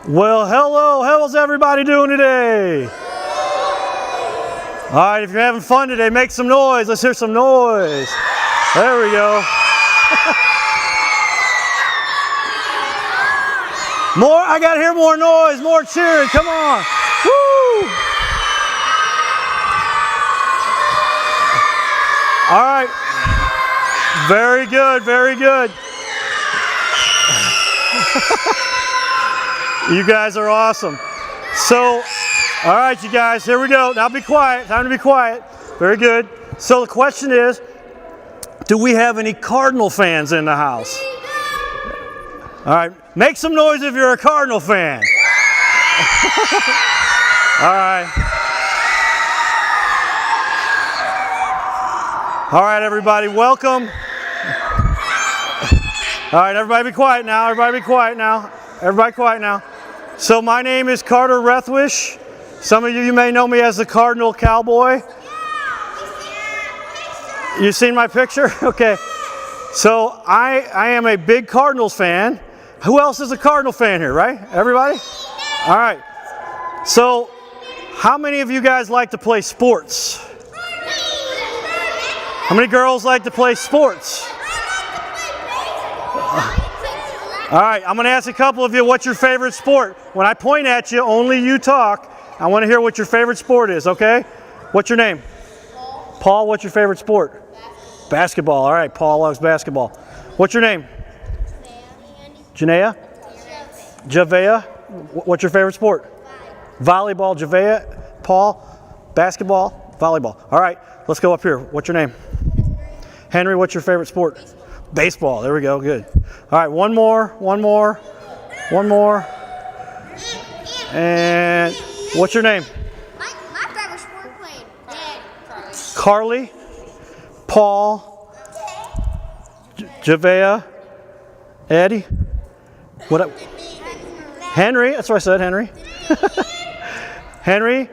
Well, hello. How's everybody doing today? All right, if you're having fun today, make some noise. Let's hear some noise. There we go. More, I got to hear more noise, more cheering. Come on. Woo! All right. Very good, very good. You guys are awesome. So, all right, you guys, here we go. Now be quiet. Time to be quiet. Very good. So the question is, do we have any Cardinal fans in the house? All right, make some noise if you're a Cardinal fan. All right. All right, everybody, welcome. All right, everybody be quiet now. Everybody be quiet now. Everybody quiet now. So my name is Carter Rethwish. Some of you may know me as the Cardinal Cowboy. You seen my picture? Okay. So I am a big Cardinals fan. Who else is a Cardinal fan here, right? Everybody? All right. So how many of you guys like to play sports? How many girls like to play sports? All right, I'm going to ask a couple of you, what's your favorite sport? When I point at you, only you talk. I want to hear what your favorite sport is, okay? What's your name? Paul. Paul, what's your favorite sport? Basketball. All right, Paul loves basketball. What's your name? Janaea? Javea. What's your favorite sport? Volleyball. Javea. Paul. Basketball. Volleyball. All right, let's go up here. What's your name? Henry, what's your favorite sport? Baseball. There we go. Good. All right, one more. And what's your name? My favorite sport playing. Carly, Paul, Javea, Eddie. What? Henry. That's what I said. Henry. Henry,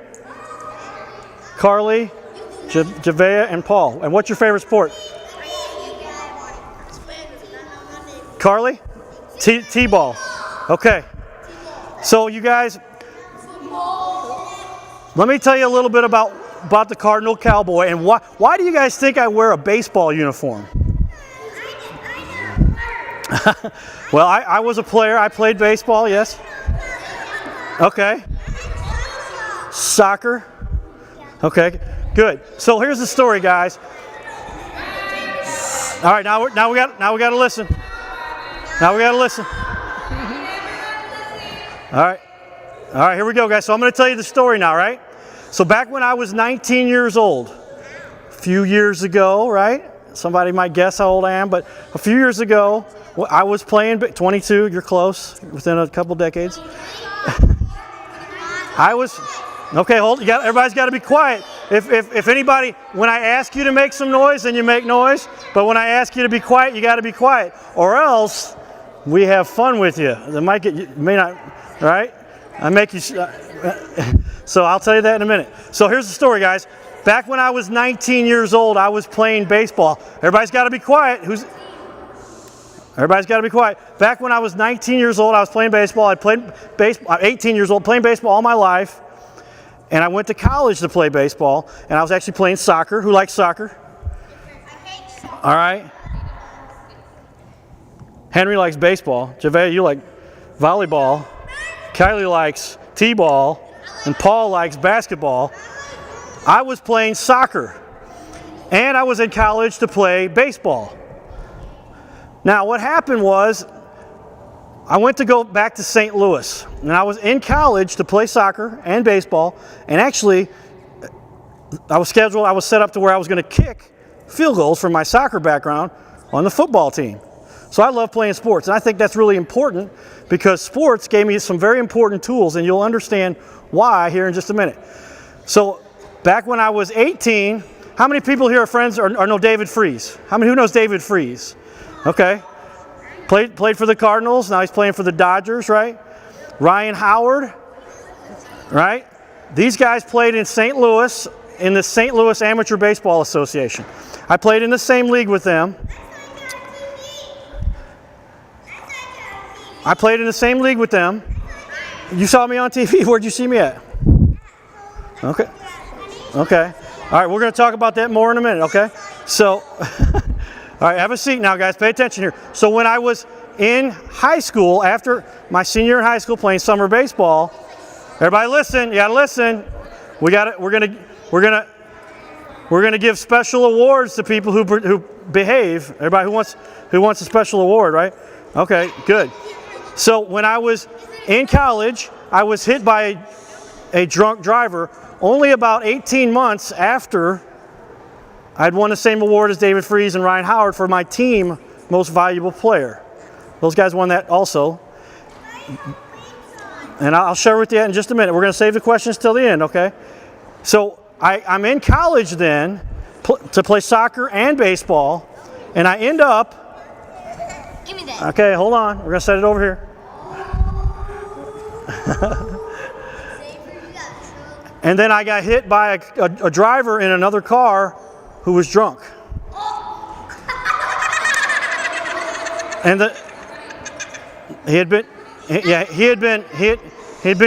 Carly, Javea, and Paul. And what's your favorite sport? Carly? T-ball. Okay. So you guys, let me tell you a little bit about the Cardinal Cowboy and why do you guys think I wear a baseball uniform? Well, I was a player. I played baseball, yes. Okay. Soccer. Okay, good. So here's the story, guys. All right, now we got to listen. Now we got to listen. All right, here we go, guys. So I'm going to tell you the story now, right? So back when I was 19 years old, a few years ago, right? Somebody might guess how old I am, but a few years ago, I was playing, 22, you're close, within a couple decades. I was, okay, everybody's got to be quiet. If anybody, when I ask you to make some noise, then you make noise. But when I ask you to be quiet, you got to be quiet. Or else, we have fun with you. It might get, you may not, right? I make you, so I'll tell you that in a minute. So here's the story, guys. Back when I was 19 years old, I was playing baseball. Everybody's got to be quiet. Everybody's got to be quiet. Back when I was 19 years old, I was playing baseball. I played baseball, 18 years old, playing baseball all my life. And I went to college to play baseball, and I was actually playing soccer. Who likes soccer? All right. Henry likes baseball. Javea, you like volleyball. Kylie likes t-ball. And Paul likes basketball. I was playing soccer. And I was in college to play baseball. Now, what happened was, I went to go back to St. Louis, and I was in college to play soccer and baseball, and actually, I was set up to where I was going to kick field goals from my soccer background on the football team. So I love playing sports, and I think that's really important because sports gave me some very important tools, and you'll understand why here in just a minute. So back when I was 18, how many people here are friends or know David Freese? Who knows David Freese? Okay. Played for the Cardinals. Now he's playing for the Dodgers, right? Ryan Howard, right? These guys played in St. Louis, in the St. Louis Amateur Baseball Association. I played in the same league with them. You saw me on TV. Where'd you see me at? Okay. Okay. All right, we're going to talk about that more in a minute, okay? So, all right, have a seat now, guys. Pay attention here. So when I was in high school, after my senior year in high school playing summer baseball, everybody listen, you got to listen. We're going to give special awards to people who behave. Everybody who wants a special award, right? Okay, good. So when I was in college, I was hit by a drunk driver only about 18 months after I'd won the same award as David Freese and Ryan Howard for my team most valuable player. Those guys won that also. And I'll share with you in just a minute. We're going to save the questions till the end, okay? So I'm in college then to play soccer and baseball, and I end up... Give me that. Okay, hold on. We're going to set it over here. And then I got hit by a driver in another car who was drunk. And he had been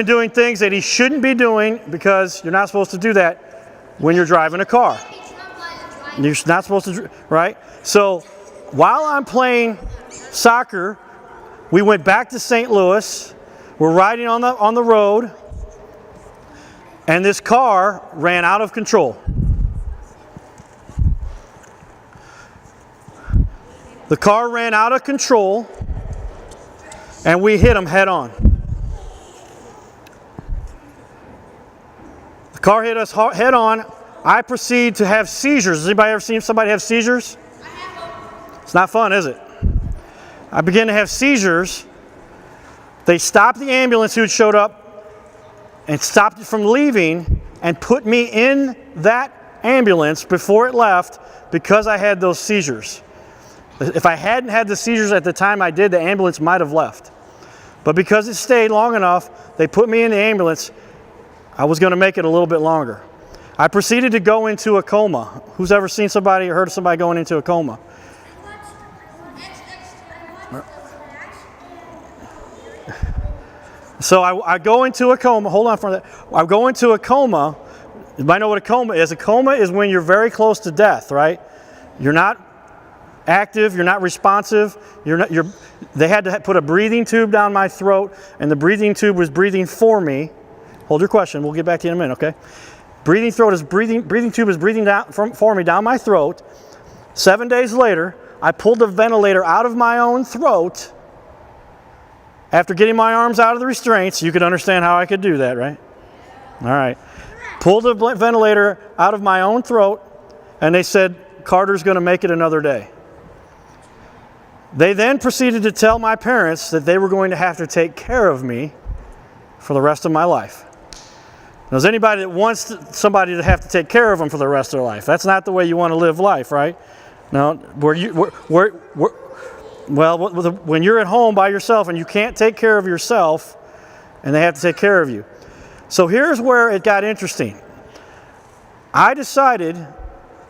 doing things that he shouldn't be doing, because you're not supposed to do that when you're driving a car. You're not supposed to, right? So while I'm playing soccer, we went back to St. Louis. We're riding on the road, and this car ran out of control. The car ran out of control, and we hit him head on. The car hit us head on. I proceed to have seizures. Has anybody ever seen somebody have seizures? It's not fun, is it? I began to have seizures. They stopped the ambulance who had showed up and stopped it from leaving and put me in that ambulance before it left because I had those seizures. If I hadn't had the seizures at the time I did, the ambulance might have left. But because it stayed long enough, they put me in the ambulance. I was going to make it a little bit longer. I proceeded to go into a coma. Who's ever seen somebody or heard of somebody going into a coma? So I go into a coma. Hold on for that. I go into a coma. You might know what a coma is. A coma is when you're very close to death, right? You're not active. You're not responsive. They had to put a breathing tube down my throat, and the breathing tube was breathing for me. Hold your question. We'll get back to you in a minute, okay? Breathing tube is breathing down for me down my throat. 7 days later, I pulled the ventilator out of my own throat. After getting my arms out of the restraints, you could understand how I could do that, right? All right. Pulled the ventilator out of my own throat, and they said, Carter's going to make it another day. They then proceeded to tell my parents that they were going to have to take care of me for the rest of my life. Now, there's anybody that wants somebody to have to take care of them for the rest of their life. That's not the way you want to live life, right? No, when you're at home by yourself and you can't take care of yourself, and they have to take care of you. So here's where it got interesting. I decided,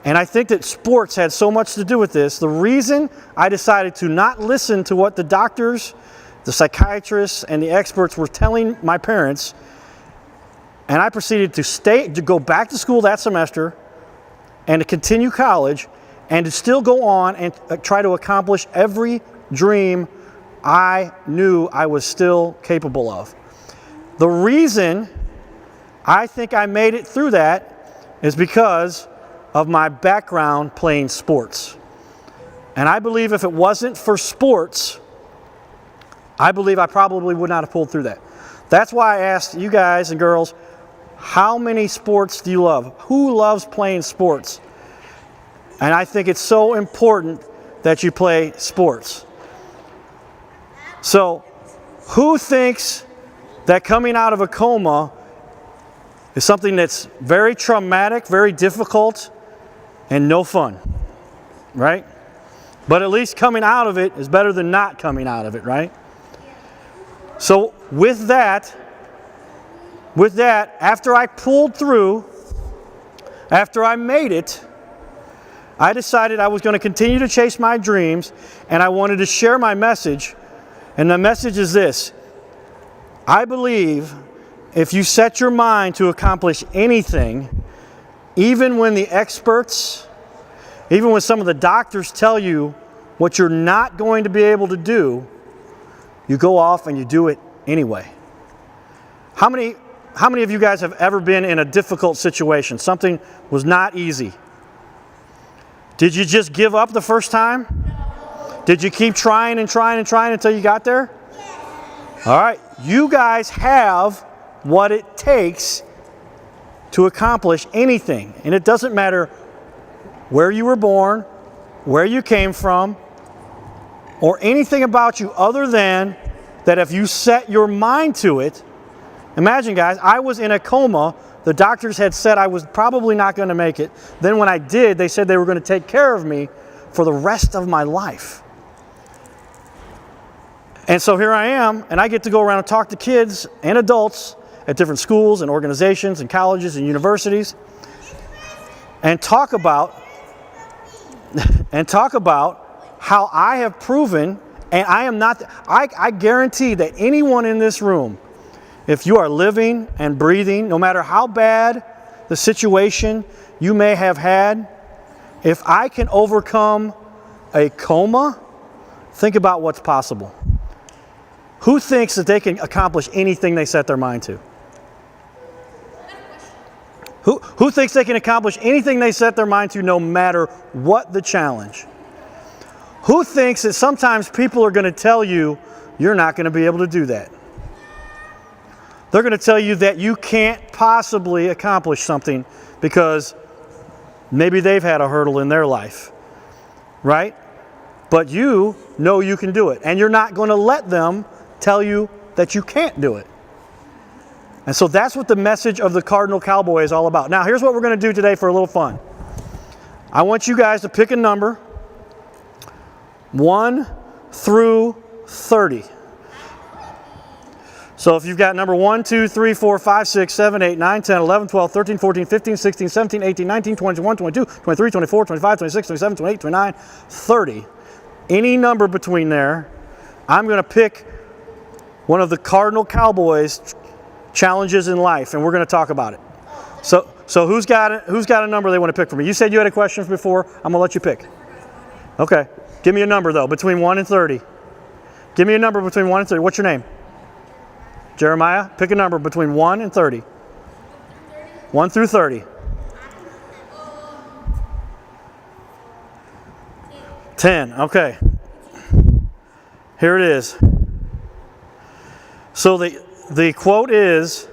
and I think that sports had so much to do with this, the reason I decided to not listen to what the doctors, the psychiatrists, and the experts were telling my parents, and I proceeded to go back to school that semester and to continue college and to still go on and try to accomplish every dream I knew I was still capable of. The reason I think I made it through that is because of my background playing sports. And I believe if it wasn't for sports, I believe I probably would not have pulled through that. That's why I asked you guys and girls, how many sports do you love? Who loves playing sports? And I think it's so important that you play sports. So, who thinks that coming out of a coma is something that's very traumatic, very difficult, and no fun, right? But at least coming out of it is better than not coming out of it, right? So with that, after I pulled through, after I made it, I decided I was going to continue to chase my dreams, and I wanted to share my message. And the message is this: I believe if you set your mind to accomplish anything, even when the experts, even when some of the doctors tell you what you're not going to be able to do, you go off and you do it anyway. How many of you guys have ever been in a difficult situation? Something was not easy. Did you just give up the first time? No. Did you keep trying and trying and trying until you got there? Yes. All right. You guys have what it takes to accomplish anything. And it doesn't matter where you were born, where you came from, or anything about you other than that if you set your mind to it. Imagine, guys, I was in a coma. The doctors had said I was probably not going to make it. Then when I did, they said they were going to take care of me for the rest of my life. And so here I am, and I get to go around and talk to kids and adults at different schools and organizations and colleges and universities and talk about how I have proven, and I am not, I guarantee that anyone in this room, if you are living and breathing, no matter how bad the situation you may have had, if I can overcome a coma, think about what's possible. Who thinks that they can accomplish anything they set their mind to? Who thinks they can accomplish anything they set their mind to no matter what the challenge? Who thinks that sometimes people are going to tell you you're not going to be able to do that? They're going to tell you that you can't possibly accomplish something because maybe they've had a hurdle in their life, right? But you know you can do it, and you're not going to let them tell you that you can't do it. And so that's what the message of the Cardinal Cowboy is all about. Now, here's what we're going to do today for a little fun. I want you guys to pick a number 1 through 30. So if you've got number 1, 2, 3, 4, 5, 6, 7, 8, 9, 10, 11, 12, 13, 14, 15, 16, 17, 18, 19, 20, 21, 22, 23, 24, 25, 26, 27, 28, 29, 30. Any number between there, I'm going to pick one of the Cardinal Cowboys' challenges in life, and we're going to talk about it. So who's got a number they want to pick for me? You said you had a question before. I'm going to let you pick. Okay. Give me a number, though, between 1 and 30. Give me a number between 1 and 30. What's your name? Jeremiah, pick a number between 1 and 30. 1 through 30. 10. Okay. Here it is. So the quote is,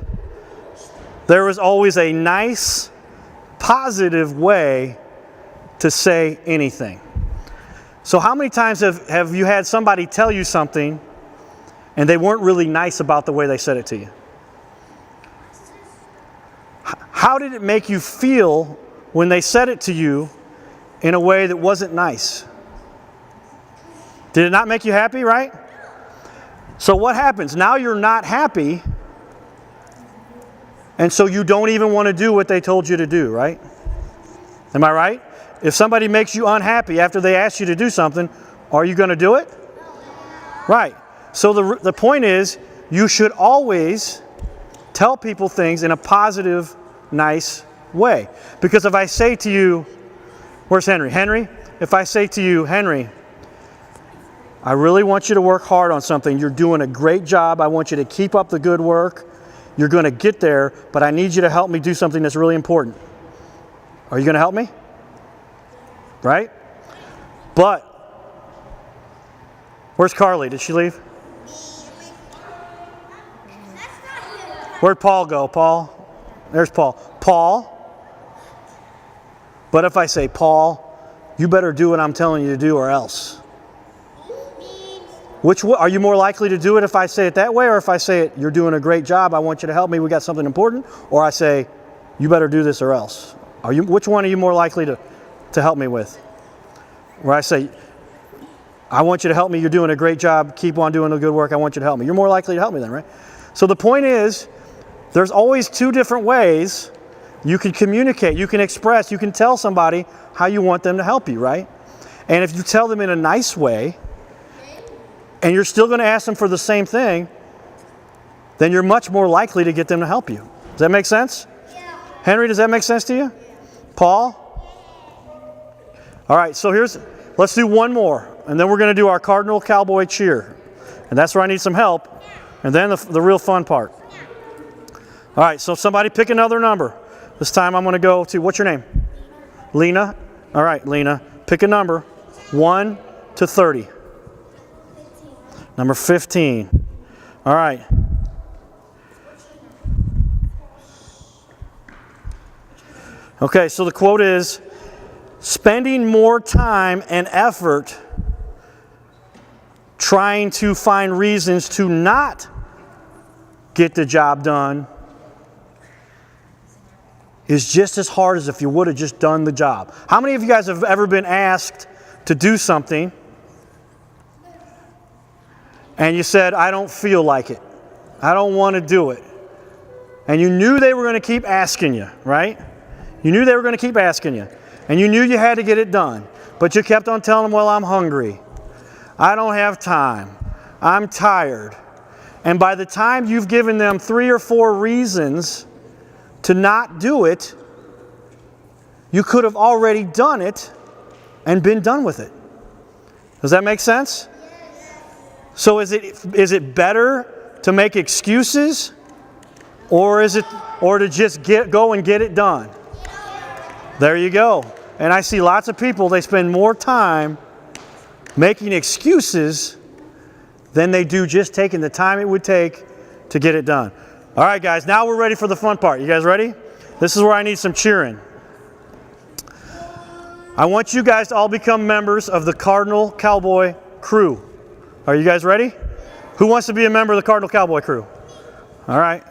there is always a nice, positive way to say anything. So how many times have you had somebody tell you something and they weren't really nice about the way they said it to you? How did it make you feel when they said it to you in a way that wasn't nice? Did it not make you happy, right? So what happens? Now you're not happy, and so you don't even want to do what they told you to do, right? Am I right? If somebody makes you unhappy after they ask you to do something, are you going to do it? Right. So the point is, you should always tell people things in a positive, nice way. Because if I say to you, where's Henry? Henry, if I say to you, Henry, I really want you to work hard on something. You're doing a great job. I want you to keep up the good work. You're going to get there, but I need you to help me do something that's really important. Are you going to help me? Right? But, where's Carly? Did she leave? Where'd Paul go? Paul? There's Paul. Paul. But if I say, Paul, you better do what I'm telling you to do or else. Are you more likely to do it if I say it that way, or if I say it, you're doing a great job, I want you to help me, we got something important, or I say, you better do this or else? Which one are you more likely to help me with? Where I say, I want you to help me, you're doing a great job, keep on doing the good work, I want you to help me. You're more likely to help me then, right? So the point is, there's always two different ways you can communicate, you can express, you can tell somebody how you want them to help you, right? And if you tell them in a nice way, and you're still going to ask them for the same thing, then you're much more likely to get them to help you. Does that make sense? Yeah. Henry, does that make sense to you? Paul? All right, so let's do one more, and then we're going to do our Cardinal Cowboy cheer. And that's where I need some help, and then the real fun part. All right, so somebody pick another number. This time I'm going to go to, what's your name? Lena? All right, Lena, pick a number, 1 to 30. Number 15. All right. Okay, so the quote is, spending more time and effort trying to find reasons to not get the job done is just as hard as if you would have just done the job. How many of you guys have ever been asked to do something and you said, I don't feel like it. I don't want to do it. And you knew they were going to keep asking you, right? You knew they were going to keep asking you. And you knew you had to get it done. But you kept on telling them, well, I'm hungry. I don't have time. I'm tired. And by the time you've given them 3 or 4 reasons to not do it, you could have already done it and been done with it. Does that make sense? So is it better to make excuses, or to just go and get it done? There you go. And I see lots of people, they spend more time making excuses than they do just taking the time it would take to get it done. All right, guys, now we're ready for the fun part. You guys ready? This is where I need some cheering. I want you guys to all become members of the Cardinal Cowboy crew. Are you guys ready? Who wants to be a member of the Cardinal Cowboy crew? All right.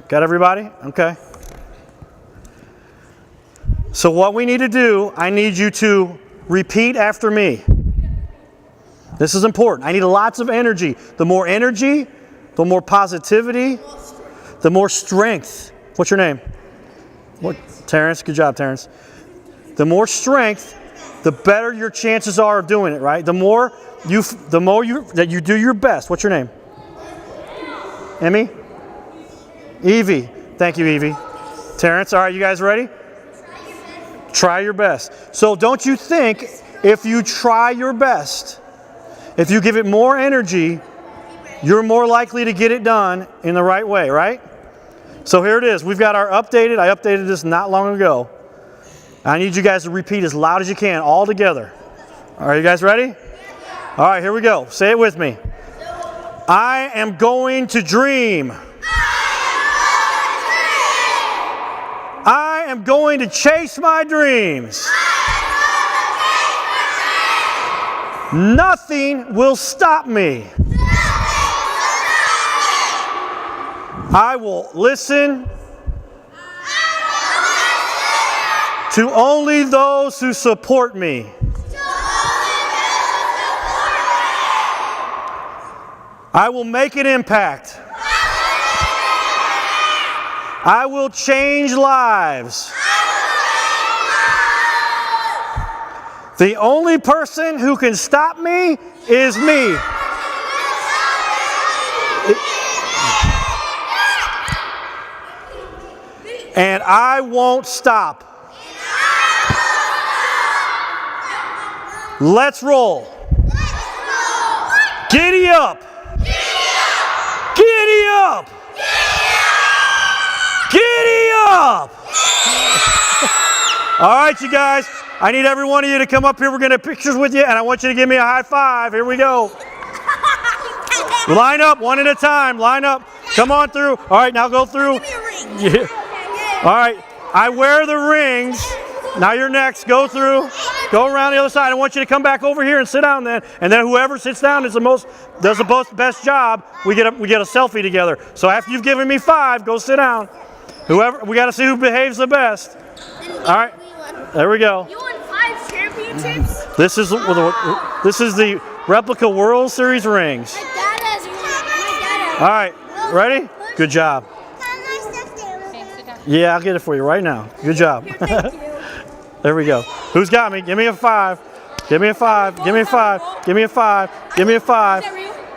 Got everybody? Okay. So what we need to do, I need you to repeat after me. This is important. I need lots of energy. The more energy, the more positivity, the more strength. What's your name? What? Terrence. Good job, Terrence. The more strength, the better your chances are of doing it, right? The more that you do your best. What's your name? Emmy? Evie. Thank you, Evie. Terrence, all right, you guys ready? Try your best. So don't you think if you try your best, if you give it more energy, you're more likely to get it done in the right way, right? So here it is. We've got our I updated this not long ago. I need you guys to repeat as loud as you can, all together. All right, you guys ready? All right, here we go. Say it with me. I am going to dream. I am going to chase my dreams. Nothing will stop me. I will listen to only those who support me. I will make an impact. I will change lives. The only person who can stop me is me. And I won't stop. Let's roll. Giddy up. Giddy up. Giddy up. All right, you guys. I need every one of you to come up here. We're going to have pictures with you, and I want you to give me a high five. Here we go. Line up one at a time. Line up. Come on through. All right, now go through. Yeah. All right. I wear the rings. Now you're next. Go through. Go around the other side. I want you to come back over here and sit down then. And then whoever sits down does the best job. We get a selfie together. So after you've given me 5, go sit down. We got to see who behaves the best. All right. There we go. You won 5 championships? This is the replica World Series rings. My dad has one. All right. Ready? Good job. Yeah, I'll get it for you right now. Good job. There we go. Who's got me? Give me a 5. Give me a 5. Give me a 5. Give me a 5. Give me a 5.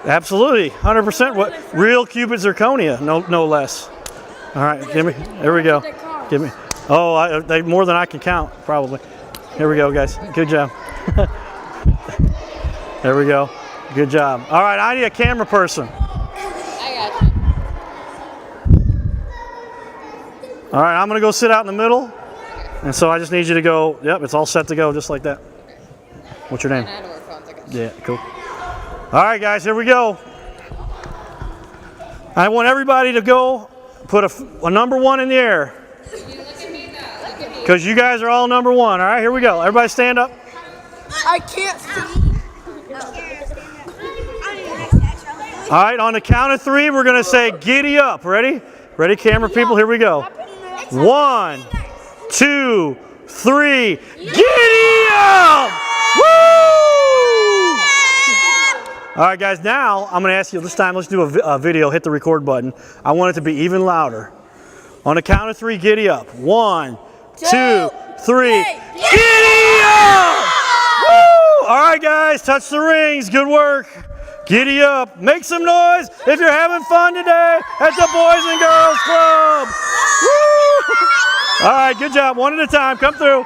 Absolutely, 100%. What real Cupid zirconia, no less. All right, give me. There we go. Give me. Oh, they more than I can count, probably. Here we go, guys. Good job. There we go. Good job. All right, I need a camera person. I got you. All right, I'm gonna go sit out in the middle, and so I just need you to go. Yep, it's all set to go, just like that. What's your name? I know where phones are going. Yeah, cool. All right, guys, here we go. I want everybody to go put a number 1 in the air. Look at me now. Look at me. Because you guys are all number 1. All right, here we go. Everybody stand up. I can't see. All right, on the count of 3, we're going to say giddy up. Ready? Ready, camera people? Here we go. 1, 2, 3. Giddy up! Woo! All right, guys, now I'm going to ask you this time, let's do a video. Hit the record button. I want it to be even louder. On the count of 3, giddy up. 1, 2, 3. Giddy up! Woo! All right, guys, touch the rings. Good work. Giddy up. Make some noise if you're having fun today at the Boys and Girls Club. Woo! All right, good job. One at a time. Come through.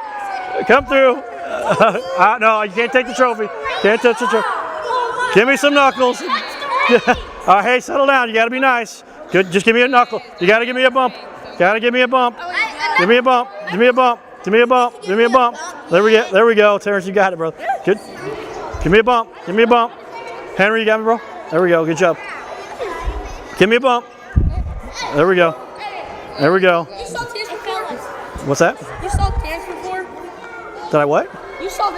Come through. No, you can't take the trophy. Can't touch the trophy. Give me some knuckles. All right, hey, settle down. You got to be nice. Good. Just give me a knuckle. You got to give me a bump. Got to give me a bump. Give me a bump. Give me a bump. Give me a bump. Give me a bump. There we go. There we go. Terrence, you got it, brother. Good. Give me a bump. Give me a bump. Henry, you got me, bro? There we go. Good job. Give me a bump. There we go. There we go. You saw Tears before? What's that? You saw Tears before? Did I what? You saw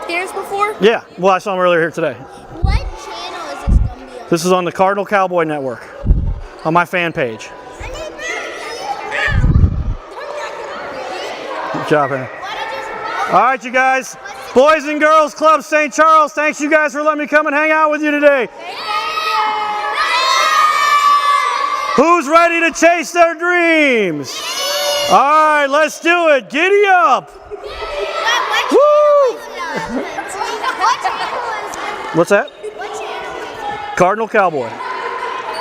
Tears before? Yeah. Well, I saw him earlier here today. What channel is this going to be on? This is on the Cardinal Cowboy Network on my fan page. Good job, Henry. All right, you guys. Boys and Girls Club St. Charles, thanks you guys for letting me come and hang out with you today. Who's ready to chase their dreams? All right, let's do it. Giddy up. Woo! What's that? Cardinal Cowboy.